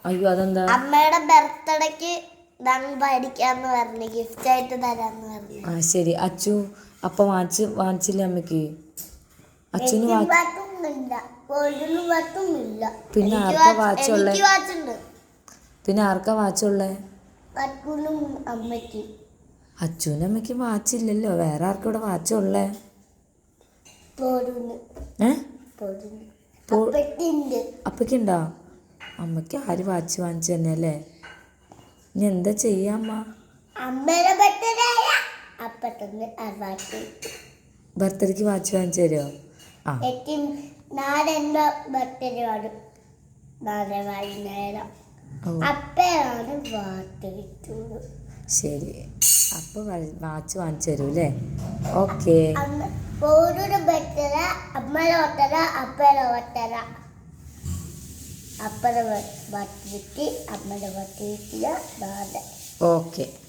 അയ്യോ അതെന്താ? അമ്മയുടെ ബർത്ത്ഡേക്ക് മേടിക്കാന്ന് പറഞ്ഞു, ഗിഫ്റ്റ് ആയിട്ട് തരാന്ന് പറഞ്ഞു. ആ ശരി. അച്ചു അപ്പൊ വാങ്ങിച്ചില്ല അമ്മക്ക്? അച്ഛന് പിന്നെ ആർക്കാ വാച്ചുള്ളേ? പിന്നെ ആർക്കാ വാച്ചുള്ളേ? അമ്മയ്ക്ക്. അച്ഛനും അമ്മയ്ക്ക് വാച്ചില്ലല്ലോ, വേറെ ആർക്കും ഇവിടെ വാച്ചുള്ളേ? അപ്പക്കുണ്ടോ? അമ്മയ്ക്ക് ആര് വാച്ച് വാങ്ങിച്ചു തന്നെ അല്ലേ? ഇനി എന്താ ചെയ്യാമ്മ? ബർത്ത്ഡേക്ക് വാച്ച് വാങ്ങിച്ചു തരുമോ? ആ ശരി. അപ്പൊ വാച്ച് വാങ്ങിച്ചു തരൂ അല്ലേ? ഓക്കെ. ഓക്കെ.